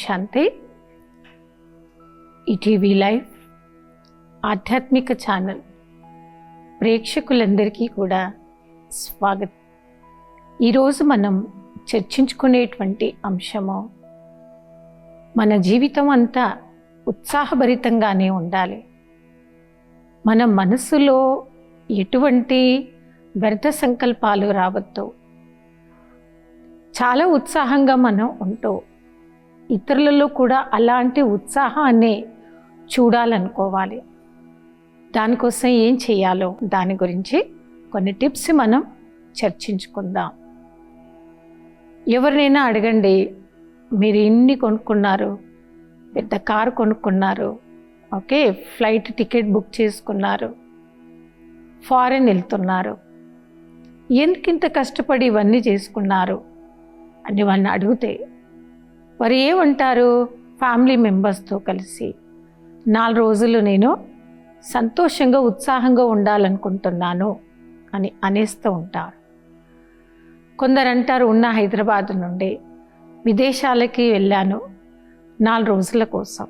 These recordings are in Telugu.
శాంతి. ఈటీవీ లైవ్ ఆధ్యాత్మిక ఛానల్ ప్రేక్షకులందరికీ కూడా స్వాగతం. ఈరోజు మనం చర్చించుకునేటువంటి అంశము, మన జీవితం అంతా ఉత్సాహభరితంగానే ఉండాలి. మన మనసులో ఎటువంటి వ్యర్థ సంకల్పాలు రావద్దు. చాలా ఉత్సాహంగా మనం ఉంటూ ఇతరులలో కూడా అలాంటి ఉత్సాహాన్ని చూడాలనుకోవాలి. దానికోసం ఏం చేయాలో దాని గురించి కొన్ని టిప్స్ మనం చర్చించుకుందాం. ఎవరినైనా అడగండి, మీరు ఇన్ని కొనుక్కున్నారు, పెద్ద కారు కొనుక్కున్నారు, ఓకే, ఫ్లైట్ టికెట్ బుక్ చేసుకున్నారు, ఫారెన్ వెళ్తున్నారు, ఎందుకింత కష్టపడి ఇవన్నీ చేసుకున్నారు అని వాళ్ళని అడిగితే వారు ఏమంటారు? ఫ్యామిలీ మెంబర్స్తో కలిసి 4 రోజులు నేను సంతోషంగా ఉత్సాహంగా ఉండాలనుకుంటున్నాను అని అనేస్తూ ఉంటారు. కొందరు అంటారు, ఉన్న హైదరాబాద్ నుండి విదేశాలకి వెళ్ళాను 4 రోజుల కోసం.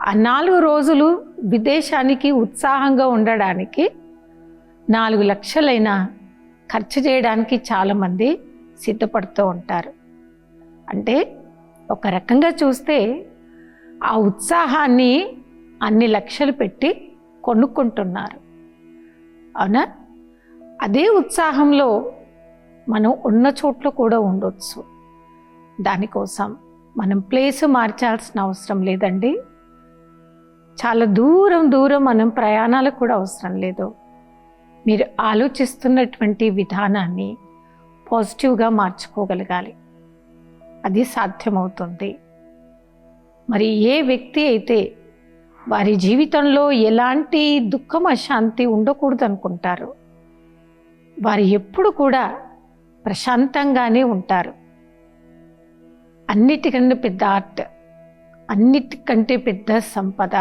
ఆ 4 రోజులు విదేశానికి ఉత్సాహంగా ఉండడానికి 4 లక్షలైనా ఖర్చు చేయడానికి చాలామంది సిద్ధపడుతూ ఉంటారు. అంటే ఒక రకంగా చూస్తే ఆ ఉత్సాహాన్ని అన్ని లక్షలు పెట్టి కొనుక్కుంటున్నారు, అవునా? అదే ఉత్సాహంలో మనం ఉన్న చోట్ల కూడా ఉండొచ్చు. దానికోసం మనం ప్లేస్ మార్చాల్సిన అవసరం లేదండి. చాలా దూరం మనం ప్రయాణాలకు కూడా అవసరం లేదు. మీరు ఆలోచిస్తున్నటువంటి విధానాన్ని పాజిటివ్గా మార్చుకోగలగాలి. అది సాధ్యమవుతుంది. మరి ఏ వ్యక్తి అయితే వారి జీవితంలో ఎలాంటి దుఃఖం అశాంతి ఉండకూడదు అనుకుంటారో వారు ఎప్పుడు కూడా ప్రశాంతంగానే ఉంటారు. అన్నిటికంటే పెద్ద ఆర్ట్, అన్నిటికంటే పెద్ద సంపద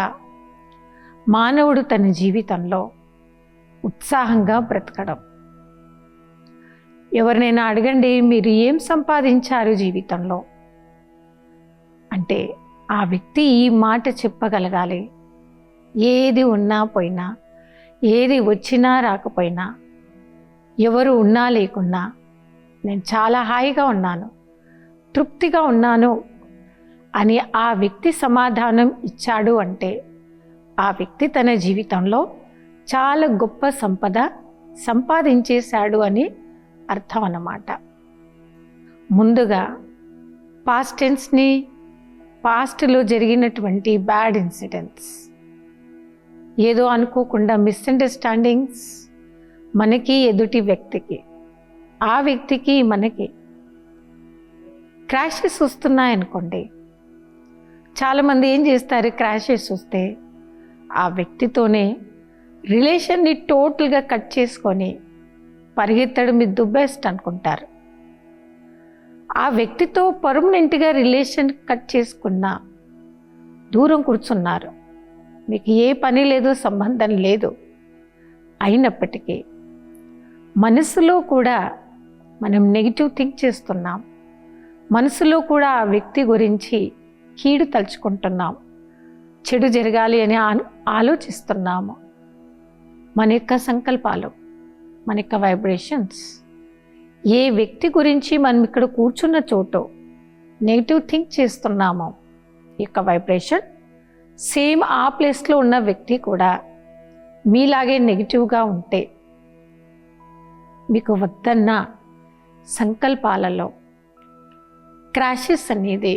మానవుడు తన జీవితంలో ఉత్సాహంగా బ్రతకడం. ఎవరినైనా అడగండి, మీరు ఏం సంపాదించారు జీవితంలో అంటే ఆ వ్యక్తి ఈ మాట చెప్పగలగాలి. ఏది ఉన్నా పోయినా, ఏది వచ్చినా రాకపోయినా, ఎవరు ఉన్నా లేకున్నా నేను చాలా హాయిగా ఉన్నాను, తృప్తిగా ఉన్నాను అని ఆ వ్యక్తి సమాధానం ఇచ్చాడు అంటే ఆ వ్యక్తి తన జీవితంలో చాలా గొప్ప సంపద సంపాదించేశాడు అని అర్థం అన్నమాట. ముందుగా పాస్ట్ టెన్స్ని, పాస్ట్లో జరిగినటువంటి బ్యాడ్ ఇన్సిడెంట్స్, ఏదో అనుకోకుండా మిస్అండర్స్టాండింగ్స్ మనకి, ఎదుటి వ్యక్తికి, ఆ వ్యక్తికి మనకి క్రాషెస్ వస్తున్నాయనుకోండి. చాలామంది ఏం చేస్తారు, క్రాషెస్ వస్తే ఆ వ్యక్తితోనే రిలేషన్ని టోటల్గా కట్ చేసుకొని పరిగెత్తడు, మీరు ది బెస్ట్ అనుకుంటారు. ఆ వ్యక్తితో పర్మనెంట్గా రిలేషన్ కట్ చేసుకున్నా దూరం కూర్చున్నారు, మీకు ఏ పని లేదు, సంబంధం లేదు. అయినప్పటికీ మనసులో కూడా మనం నెగిటివ్ థింక్ చేస్తున్నాం, మనసులో కూడా ఆ వ్యక్తి గురించి కీడు తలుచుకుంటున్నాం, చెడు జరగాలి అని ఆలోచిస్తున్నాము. మన యొక్క సంకల్పాలు, మన యొక్క వైబ్రేషన్స్, ఏ వ్యక్తి గురించి మనం ఇక్కడ కూర్చున్న చోటు నెగిటివ్ థింక్ చేస్తున్నామో ఈ యొక్క వైబ్రేషన్ సేమ్ ఆ ప్లేస్లో ఉన్న వ్యక్తి కూడా మీలాగే నెగిటివ్గా ఉంటే మీకు వద్దన్న సంకల్పాలలో క్రాషెస్ అనేది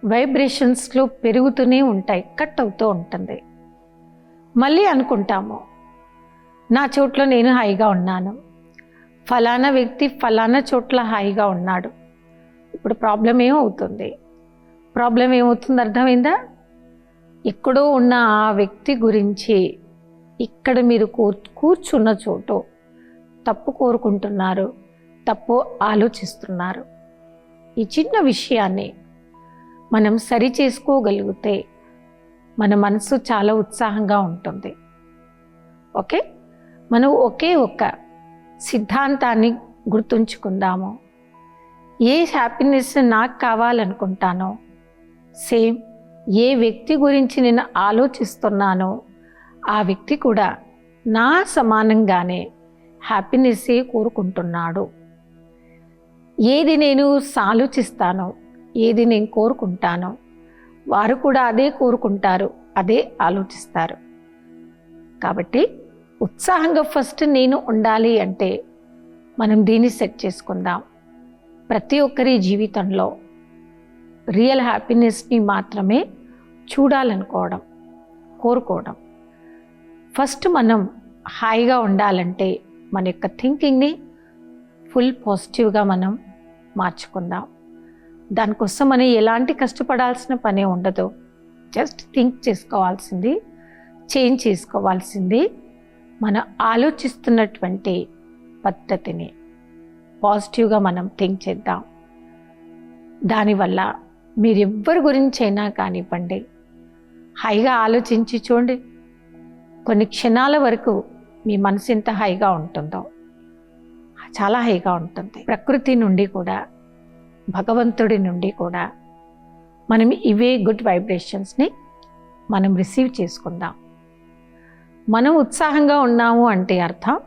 వైబ్రేషన్స్లో పెరుగుతూనే ఉంటాయి, కట్ అవుతూ ఉంటుంది. మళ్ళీ అనుకుంటాము, నా చోట్ల నేను హాయిగా ఉన్నాను, ఫలానా వ్యక్తి ఫలానా చోట్ల హాయిగా ఉన్నాడు, ఇప్పుడు ప్రాబ్లం ఏమవుతుంది? ప్రాబ్లం ఏమవుతుంది అర్థమైందా? ఎక్కడో ఉన్న ఆ వ్యక్తి గురించి ఇక్కడ మీరు కూర్చున్న చోటు తప్పు కోరుకుంటున్నారు, తప్పు ఆలోచిస్తున్నారు. ఈ చిన్న విషయాన్ని మనం సరి చేసుకోగలిగితే మన మనసు చాలా ఉత్సాహంగా ఉంటుంది. ఓకే, మనం ఒకే ఒక్క సిద్ధాంతాన్ని గుర్తుంచుకుందాము. ఏ హ్యాపీనెస్ నాకు కావాలనుకుంటానో సేమ్ ఏ వ్యక్తి గురించి నేను ఆలోచిస్తున్నానో ఆ వ్యక్తి కూడా నా సమానంగానే హ్యాపీనెస్సే కోరుకుంటున్నాడు. ఏది నేను ఆలోచిస్తానో, ఏది నేను కోరుకుంటానో వారు కూడా అదే కోరుకుంటారు, అదే ఆలోచిస్తారు. కాబట్టి ఉత్సాహంగా ఫస్ట్ నేను ఉండాలి అంటే మనం దీన్ని సెట్ చేసుకుందాం. ప్రతి ఒక్కరి జీవితంలో రియల్ హ్యాపీనెస్ని మాత్రమే చూడాలనుకోవడం, కోరుకోవడం. ఫస్ట్ మనం హాయిగా ఉండాలంటే మన యొక్క థింకింగ్ని ఫుల్ పాజిటివ్గా మనం మార్చుకుందాం. దానికోసం మనం ఎలాంటి కష్టపడాల్సిన పనే ఉండదు. జస్ట్ థింక్ చేసుకోవాల్సింది, చేంజ్ చేసుకోవాల్సింది మనం ఆలోచిస్తున్నటువంటి పద్ధతిని పాజిటివ్గా మనం థింక్ చేద్దాం. దానివల్ల మీరు ఎవ్వరి గురించి అయినా కానివ్వండి, హాయిగా ఆలోచించి చూడండి. కొన్ని క్షణాల వరకు మీ మనసు ఎంత హాయిగా ఉంటుందో, చాలా హాయిగా ఉంటుంది. ప్రకృతి నుండి కూడా, భగవంతుడి నుండి కూడా మనం ఇవే గుడ్ వైబ్రేషన్స్ని మనం రిసీవ్ చేసుకుందాం. మనం ఉత్సాహంగా ఉన్నాము అంటే అర్థం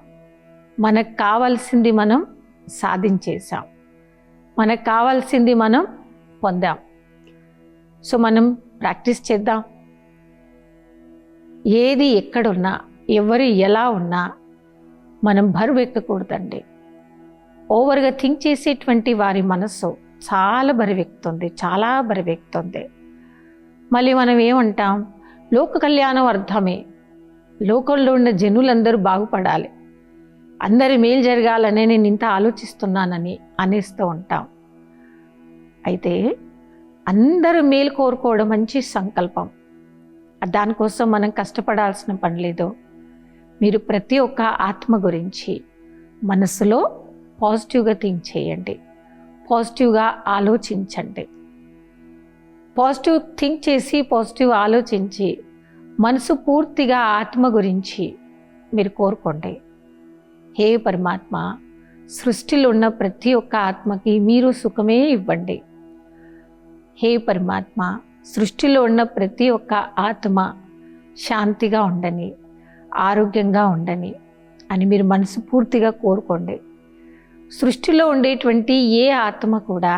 మనకు కావాల్సింది మనం సాధించేసాం, మనకు కావాల్సింది మనం పొందాం. సో మనం ప్రాక్టీస్ చేద్దాం. ఏది ఎక్కడున్నా, ఎవరు ఎలా ఉన్నా మనం బరువెక్కకూడదండి. ఓవర్గా థింక్ చేసేటువంటి వారి మనస్సు చాలా బరువెక్కుతుంది, చాలా బరువెక్కుతుంది. మళ్ళీ మనం ఏమంటాం, లోక కళ్యాణం అర్థమే, లోకంలో ఉన్న జనులందరూ బాగుపడాలి, అందరి మేలు జరగాలనే నేను ఇంత ఆలోచిస్తున్నానని అనేస్తూ ఉంటాం. అయితే అందరూ మేలు కోరుకోవడం మంచి సంకల్పం. దానికోసం మనం కష్టపడాల్సిన పని లేదు. మీరు ప్రతి ఒక్క ఆత్మ గురించి మనసులో పాజిటివ్గా థింక్ చేయండి, పాజిటివ్గా ఆలోచించండి. పాజిటివ్ థింక్ చేసి, పాజిటివ్ ఆలోచించి, మనసు పూర్తిగా ఆత్మ గురించి మీరు కోరుకోండి. హే పరమాత్మ, సృష్టిలో ఉన్న ప్రతి ఒక్క ఆత్మకి మీరు సుఖమే ఇవ్వండి. హే పరమాత్మ, సృష్టిలో ఉన్న ప్రతి ఒక్క ఆత్మ శాంతిగా ఉండని, ఆరోగ్యంగా ఉండని అని మీరు మనసు పూర్తిగా కోరుకోండి. సృష్టిలో ఉండేటువంటి ఏ ఆత్మ కూడా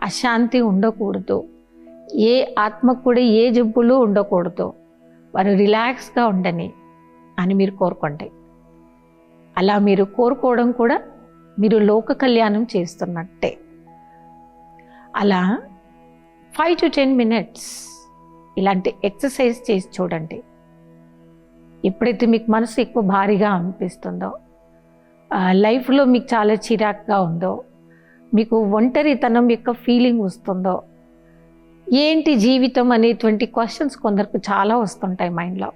అశాంతి ఉండకూడదు, ఏ ఆత్మ కూడా ఏ జబ్బులు ఉండకూడదు, వారు రిలాక్స్గా ఉండని అని మీరు కోరుకోండి. అలా మీరు కోరుకోవడం కూడా మీరు లోక కళ్యాణం చేస్తున్నట్టే. అలా 5 to 10 minutes ఇలాంటి ఎక్సర్సైజ్ చేసి చూడండి. ఎప్పుడైతే మీకు మనసు ఎక్కువ భారీగా అనిపిస్తుందో, లైఫ్లో మీకు చాలా చిరాకుగా ఉందో, మీకు ఒంటరితనం యొక్క ఫీలింగ్ వస్తుందో, ఏంటి జీవితం అనేటువంటి క్వశ్చన్స్ కొందరికి చాలా వస్తుంటాయి మైండ్లో.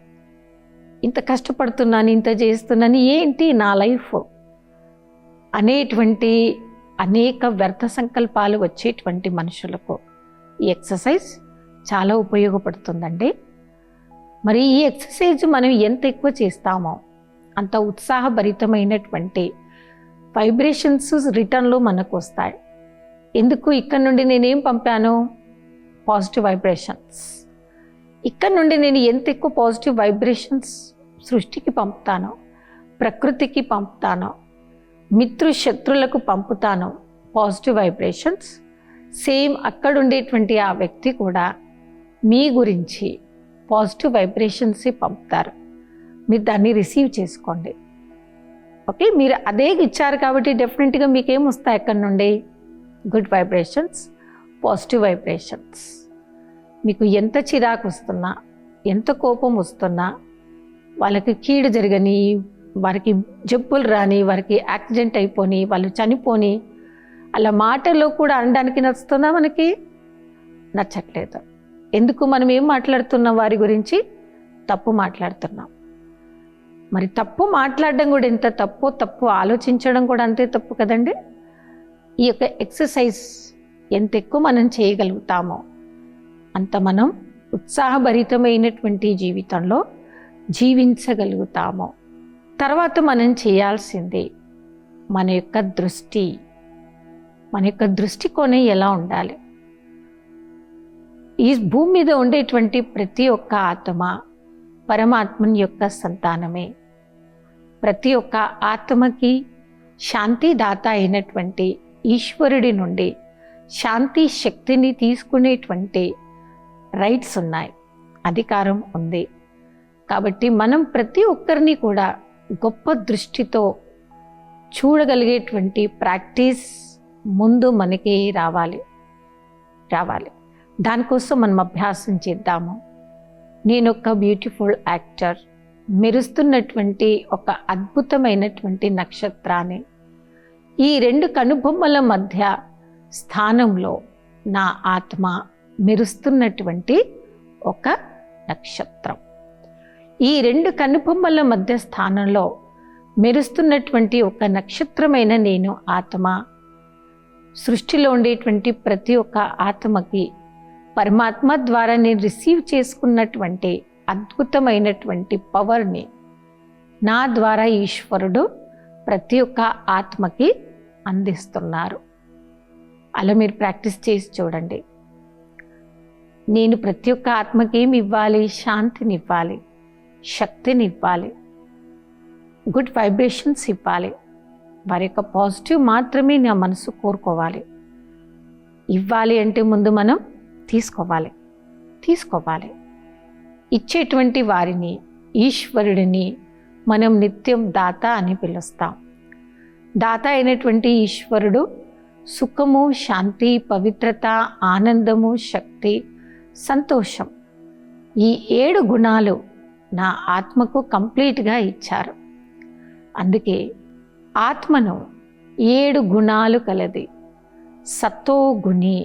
ఇంత కష్టపడుతున్నాను, ఇంత చేస్తున్నాను, ఏంటి నా లైఫ్ అనేటువంటి అనేక వ్యర్థ సంకల్పాలు వచ్చేటువంటి మనుషులకు ఈ ఎక్సర్సైజ్ చాలా ఉపయోగపడుతుందండి. మరి ఈ ఎక్సర్సైజ్ మనం ఎంత ఎక్కువ చేస్తామో అంత ఉత్సాహభరితమైనటువంటి వైబ్రేషన్స్ రిటర్న్లో మనకు వస్తాయి. ఎందుకు, ఇక్కడ నుండి నేనేం పంపాను, పాజిటివ్ వైబ్రేషన్స్. ఇక్కడ నుండి నేను ఎంత ఎక్కువ పాజిటివ్ వైబ్రేషన్స్ సృష్టికి పంపుతానో, ప్రకృతికి పంపుతానో, మిత్రు శత్రులకు పంపుతానో పాజిటివ్ వైబ్రేషన్స్, సేమ్ అక్కడ ఉండేటువంటి ఆ వ్యక్తి కూడా మీ గురించి పాజిటివ్ వైబ్రేషన్సే పంపుతారు. మీరు దాన్ని రిసీవ్ చేసుకోండి. ఓకే, మీరు అదే ఇచ్చారు కాబట్టి డెఫినెట్గా మీకేం వస్తాయి అక్కడ నుండి, గుడ్ వైబ్రేషన్స్, పాజిటివ్ వైబ్రేషన్స్. మీకు ఎంత చిరాకు వస్తున్నా, ఎంత కోపం వస్తున్నా, వాళ్ళకి కీడు జరగని, వారికి జబ్బులు రాని, వారికి యాక్సిడెంట్ అయిపోని, వాళ్ళు చనిపోని, అలా మాటల్లో కూడా అనడానికి నచ్చుతుందా? మనకి నచ్చట్లేదు. ఎందుకు, మనం ఏం మాట్లాడుతున్నాం వారి గురించి, తప్పు మాట్లాడుతున్నాం. మరి తప్పు మాట్లాడడం కూడా ఎంత తప్పు, తప్పు ఆలోచించడం కూడా అంతే తప్పు కదండి. ఈ యొక్క ఎక్సర్సైజ్ ఎంత ఎక్కువ మనం చేయగలుగుతామో అంత మనం ఉత్సాహభరితమైనటువంటి జీవితంలో జీవించగలుగుతాము. తర్వాత మనం చేయాల్సింది మన యొక్క దృష్టి, మన యొక్క దృష్టికోణం ఎలా ఉండాలి. ఈ భూమి మీద ఉండేటువంటి ప్రతి ఒక్క ఆత్మ పరమాత్మని యొక్క సంతానమే. ప్రతి ఒక్క ఆత్మకి శాంతిదాత అయినటువంటి ఈశ్వరుడి నుండి శాంతి శక్తిని తీసుకునేటువంటి రైట్స్ ఉన్నాయి, అధికారం ఉంది. కాబట్టి మనం ప్రతి ఒక్కరిని కూడా గొప్ప దృష్టితో చూడగలిగేటువంటి ప్రాక్టీస్ ముందు మనకి రావాలి. దానికోసం మనం అభ్యాసం చేద్దాము. నేను ఒక బ్యూటిఫుల్ యాక్టర్, మెరుస్తున్నటువంటి ఒక అద్భుతమైనటువంటి నక్షత్రాన్ని. ఈ రెండు కనుబొమ్మల మధ్య స్థానంలో నా ఆత్మ మెరుస్తున్నటువంటి ఒక నక్షత్రం. ఈ రెండు కనుబొమ్మల మధ్య స్థానంలో మెరుస్తున్నటువంటి ఒక నక్షత్రమైన నేను ఆత్మ. సృష్టిలో ఉండేటువంటి ప్రతి ఒక్క ఆత్మకి పరమాత్మ ద్వారా నేను రిసీవ్ చేసుకున్నటువంటి అద్భుతమైనటువంటి పవర్ని నా ద్వారా ఈశ్వరుడు ప్రతి ఒక్క ఆత్మకి అందిస్తున్నారు. అలా మీరు ప్రాక్టీస్ చేసి చూడండి. నేను ప్రతి ఒక్క ఆత్మకి ఏమి ఇవ్వాలి? శాంతిని ఇవ్వాలి, శక్తిని ఇవ్వాలి, గుడ్ వైబ్రేషన్స్ ఇవ్వాలి. వారి యొక్క పాజిటివ్ మాత్రమే నా మనసు కోరుకోవాలి. ఇవ్వాలి అంటే ముందు మనం తీసుకోవాలి. ఇచ్చేటువంటి వారిని, ఈశ్వరుడిని మనం నిత్యం దాత అని పిలుస్తాం. దాత అయినటువంటి ఈశ్వరుడు సుఖము, శాంతి, పవిత్రత, ఆనందము, శక్తి, సంతోషం, ఈ 7 గుణాలు నా ఆత్మకు కంప్లీట్గా ఇచ్చారు. అందుకే ఆత్మను 7 గుణాలు కలది. సతోగుణి,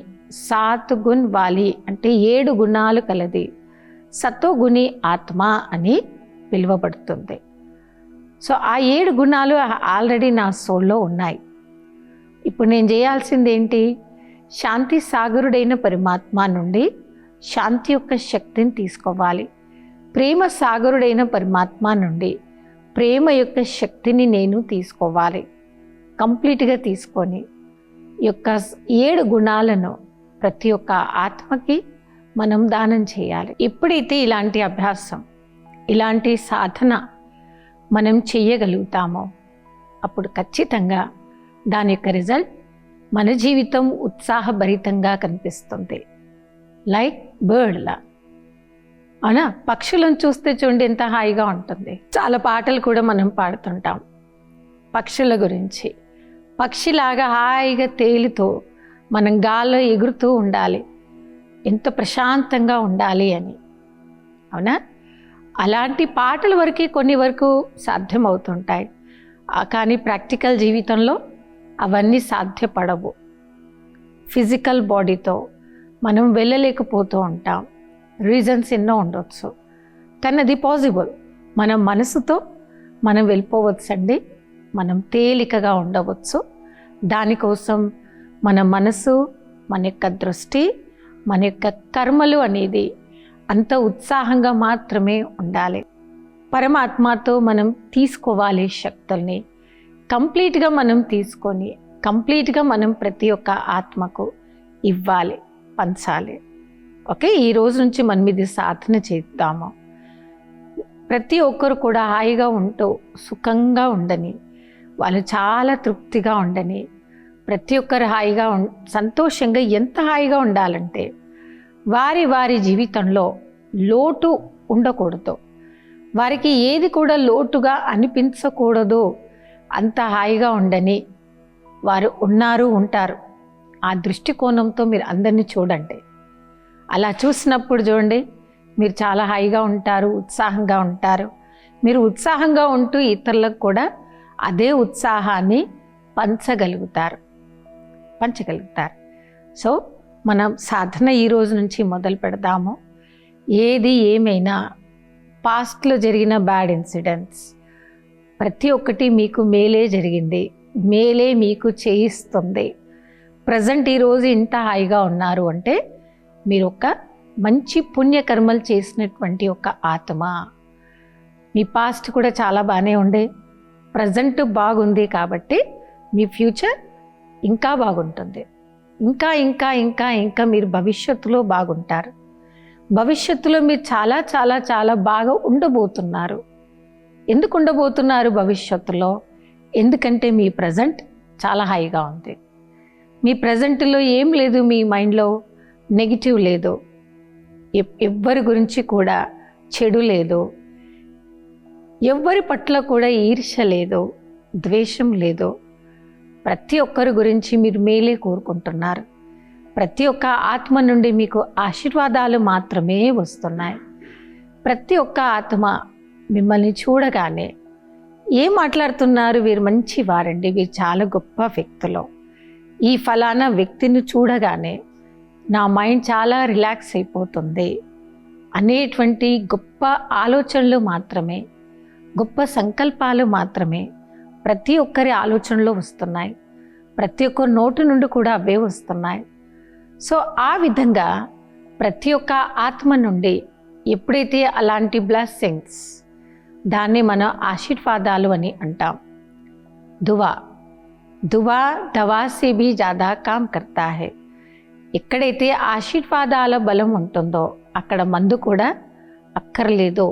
7 గుణ్ వాలి అంటే 7 గుణాలు కలది. సతోగుణి ఆత్మ అని పిలువబడుతుంది. సో ఆ 7 గుణాలు ఆల్రెడీ నా సోల్లో ఉన్నాయి. ఇప్పుడు నేను చేయాల్సింది ఏంటి? శాంతి సాగరుడైన పరమాత్మ నుండి శాంతి యొక్క శక్తిని తీసుకోవాలి. ప్రేమ సాగరుడైన పరమాత్మ నుండి ప్రేమ యొక్క శక్తిని నేను తీసుకోవాలి. కంప్లీట్గా తీసుకొని ఈ యొక్క 7 గుణాలను ప్రతి ఒక్క ఆత్మకి మనం దానం చేయాలి. ఎప్పుడైతే ఇలాంటి అభ్యాసం, ఇలాంటి సాధన మనం చేయగలుగుతామో అప్పుడు ఖచ్చితంగా దాని యొక్క రిజల్ట్ మన జీవితం ఉత్సాహభరితంగా కనిపిస్తుంది. లైక్ బర్డ్లా. అవునా? పక్షులను చూస్తే చూడండి ఎంత హాయిగా ఉంటుంది. చాలా పాటలు కూడా మనం పాడుతుంటాం పక్షుల గురించి. పక్షిలాగా హాయిగా తేలితో మనం గాల్లో ఎగురుతూ ఉండాలి, ఎంత ప్రశాంతంగా ఉండాలి అని. అవునా? అలాంటి పాటల వరకు కొన్ని వరకు సాధ్యమవుతుంటాయి, కానీ ప్రాక్టికల్ జీవితంలో అవన్నీ సాధ్యపడవు. ఫిజికల్ బాడీతో మనం వెళ్ళలేకపోతూ ఉంటాం. రీజన్స్ ఎన్నో ఉండవచ్చు, కానీ అది పాసిబుల్. మన మనసుతో మనం వెళ్ళిపోవచ్చండి. మనం తేలికగా ఉండవచ్చు. దానికోసం మన మనసు, మన యొక్క దృష్టి, మన యొక్క కర్మలు అనేది అంత ఉత్సాహంగా మాత్రమే ఉండాలి. పరమాత్మతో మనం తీసుకోవాలి శక్తుల్ని. కంప్లీట్గా మనం తీసుకొని కంప్లీట్గా మనం ప్రతి ఒక్క ఆత్మకు ఇవ్వాలి, పంచాలి. ఓకే, ఈ రోజు నుంచి మనం ఇది సాధన చేద్దాము. ప్రతి ఒక్కరు కూడా హాయిగా ఉంటూ సుఖంగా ఉండని, వాళ్ళు చాలా తృప్తిగా ఉండని, ప్రతి ఒక్కరు హాయిగా సంతోషంగా ఎంత హాయిగా ఉండాలంటే వారి వారి జీవితంలో లోటు ఉండకూడదు. వారికి ఏది కూడా లోటుగా అనిపించకూడదు. అంత హాయిగా ఉండని వారు ఉన్నారు, ఉంటారు. ఆ దృష్టికోణంతో మీరు అందరినీ చూడండి. అలా చూసినప్పుడు చూడండి, మీరు చాలా హాయిగా ఉంటారు, ఉత్సాహంగా ఉంటారు. మీరు ఉత్సాహంగా ఉంటూ ఇతరులకు కూడా అదే ఉత్సాహాన్ని పంచగలుగుతారు. సో మనం సాధన ఈ రోజు నుంచి మొదలు పెడదాము. ఏది ఏమైనా పాస్ట్లో జరిగిన బ్యాడ్ ఇన్సిడెంట్స్ ప్రతి ఒక్కటి మీకు మేలే జరిగింది, మేలే మీకు చేయిస్తుంది. ప్రజెంట్ ఈరోజు ఇంత హాయిగా ఉన్నారు అంటే మీరు ఒక మంచి పుణ్యకర్మలు చేసినటువంటి ఒక ఆత్మ. మీ పాస్ట్ కూడా చాలా బాగానే ఉండే, ప్రజెంట్ బాగుంది కాబట్టి మీ ఫ్యూచర్ ఇంకా బాగుంటుంది. ఇంకా ఇంకా ఇంకా ఇంకా మీరు భవిష్యత్తులో బాగుంటారు. భవిష్యత్తులో మీరు చాలా చాలా చాలా బాగా ఉండబోతున్నారు. ఎందుకు ఉండబోతున్నారు భవిష్యత్తులో? ఎందుకంటే మీ ప్రజెంట్ చాలా హైగా ఉంది. మీ ప్రజెంట్లో ఏం లేదు, మీ మైండ్లో నెగిటివ్ లేదు, ఎవ్వరి గురించి కూడా చెడు లేదు, ఎవ్వరి పట్ల కూడా ఈర్ష్య లేదు, ద్వేషం లేదు. ప్రతి ఒక్కరి గురించి మీరు మేలే కోరుకుంటున్నారు. ప్రతి ఒక్క ఆత్మ నుండి మీకు ఆశీర్వాదాలు మాత్రమే వస్తున్నాయి. ప్రతి ఒక్క ఆత్మ మిమ్మల్ని చూడగానే ఏం మాట్లాడుతున్నారు? వీరు మంచి వారండి, వీరు చాలా గొప్ప వ్యక్తులు, ఈ ఫలానా వ్యక్తిని చూడగానే నా మైండ్ చాలా రిలాక్స్ అయిపోతుంది అనేటువంటి గొప్ప ఆలోచనలు మాత్రమే, గొప్ప సంకల్పాలు మాత్రమే ప్రతి ఒక్కరి ఆలోచనలో వస్తున్నాయి. ప్రతి ఒక్కరి నోటి నుండి కూడా అవే వస్తున్నాయి. సో ఆ విధంగా ప్రతి ఒక్క ఆత్మ నుండి ఎప్పుడైతే అలాంటి బ్లెస్సింగ్స్, దాన్ని మనం ఆశీర్వాదాలు అని అంటాం. దువా దువా దవా సే భీ జ్యాదా కామ్ కర్తా హై. ఎక్కడైతే ఆశీర్వాదాల బలం ఉంటుందో అక్కడ మందు కూడా అక్కర్లేదు.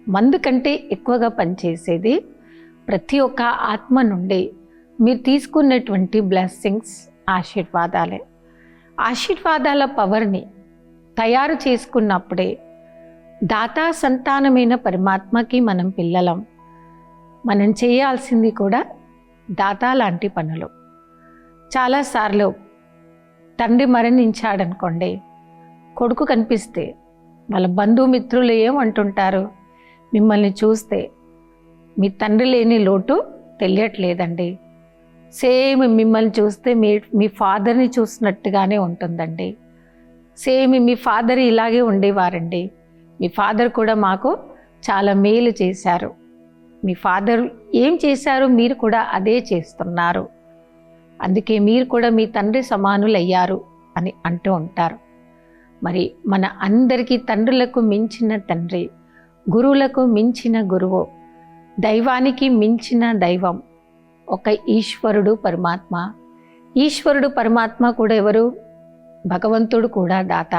మందు కంటే ఎక్కువగా పనిచేసేది ప్రతి ఒక్క ఆత్మ నుండి మీరు తీసుకున్నటువంటి బ్లెస్సింగ్స్, ఆశీర్వాదాలే. ఆశీర్వాదాల పవర్ని తయారు చేసుకున్నప్పుడే దాతా సంతానమైన పరమాత్మకి మనం పిల్లలం. మనం చేయాల్సింది కూడా దాతా లాంటి పనులు. చాలాసార్లు తండ్రి మరణించాడనుకోండి, కొడుకు కనిపిస్తే వాళ్ళ బంధుమిత్రులు ఏమంటుంటారు? మిమ్మల్ని చూస్తే మీ తండ్రి లేని లోటు తెలియట్లేదండి, సేమ్ మిమ్మల్ని చూస్తే మీ ఫాదర్ని చూసినట్టుగానే ఉంటుందండి, సేమ్ మీ ఫాదర్ ఇలాగే ఉండేవారండి, మీ ఫాదర్ కూడా మాకు చాలా మేలు చేశారు, మీ ఫాదర్ ఏం చేశారు మీరు కూడా అదే చేస్తున్నారు, అందుకే మీరు కూడా మీ తండ్రి సమానులు అయ్యారు అని అంటూ ఉంటారు. మరి మన అందరికీ తండ్రులకు మించిన తండ్రి, గురువులకు మించిన గురువు, దైవానికి మించిన దైవం ఒక ఈశ్వరుడు పరమాత్మ. ఈశ్వరుడు పరమాత్మ కూడా ఎవరు? భగవంతుడు కూడా దాత.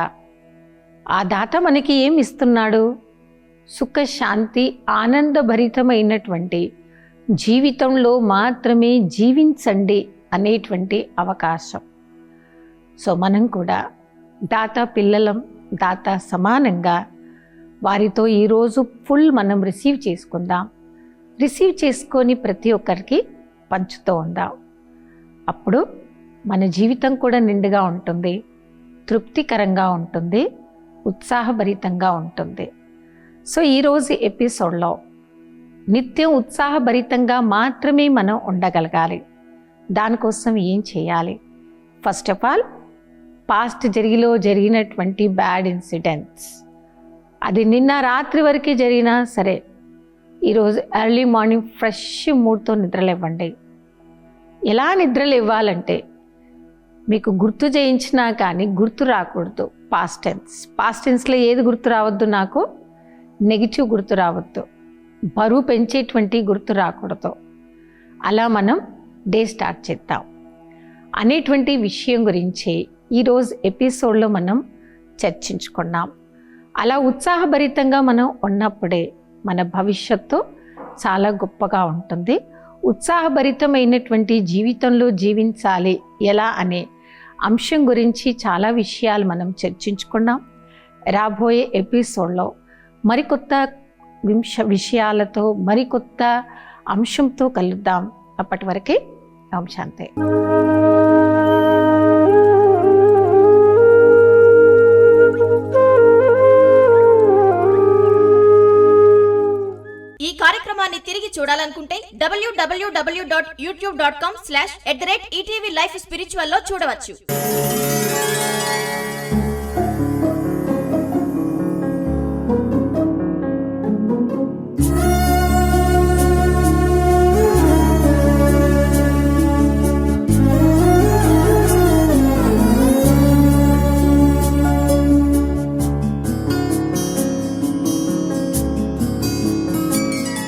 ఆ దాత మనకి ఏం ఇస్తున్నాడు? సుఖ శాంతి ఆనందభరితమైనటువంటి జీవితంలో మాత్రమే జీవించండి అనేటువంటి అవకాశం. సో మనం కూడా దాత పిల్లలం, దాత సమానంగా వారితో ఈరోజు ఫుల్ మనం రిసీవ్ చేసుకుందాం. రిసీవ్ చేసుకొని ప్రతి ఒక్కరికి పంచుతూ ఉందాం. అప్పుడు మన జీవితం కూడా నిండుగా ఉంటుంది, తృప్తికరంగా ఉంటుంది, ఉత్సాహభరితంగా ఉంటుంది. సో ఈరోజు ఎపిసోడ్లో నిత్యం ఉత్సాహభరితంగా మాత్రమే మనం ఉండగలగాలి. దానికోసం ఏం చేయాలి? ఫస్ట్ ఆఫ్ ఆల్, పాస్ట్ జరిగినటువంటి బ్యాడ్ ఇన్సిడెంట్స్, అది నిన్న రాత్రి వరకే జరిగినా సరే, ఈరోజు ఎర్లీ మార్నింగ్ ఫ్రెష్ మూడ్తో నిద్రలేవ్వండి. ఎలా నిద్రలేవ్వాలంటే, మీకు గుర్తు చేయించినా కానీ గుర్తు రాకూడదు. పాస్ట్ టెన్స్లో ఏది గుర్తు రావద్దు? నాకు నెగిటివ్ గుర్తు రావద్దు, బరువు పెంచేటువంటి గుర్తు రాకూడదు. అలా మనం డే స్టార్ట్ చేద్దాం అనేటువంటి విషయం గురించి ఈరోజు ఎపిసోడ్లో మనం చర్చించుకున్నాం. అలా ఉత్సాహభరితంగా మనం ఉన్నప్పుడే మన భవిష్యత్తు చాలా గొప్పగా ఉంటుంది. ఉత్సాహభరితమైనటువంటి జీవితంలో జీవించాలి ఎలా అనే అంశం గురించి చాలా విషయాలు మనం చర్చించుకున్నాం. రాబోయే ఎపిసోడ్లో మరికొత్త విషయాలతో, మరికొత్త అంశంతో కలుద్దాం. అప్పటి వరకే ఓం శాంతి. ఈ కార్యక్రమాన్ని తిరిగి చూడాలనుకుంటే www.youtube.com/ETV Life Spiritual లో చూడవచ్చు.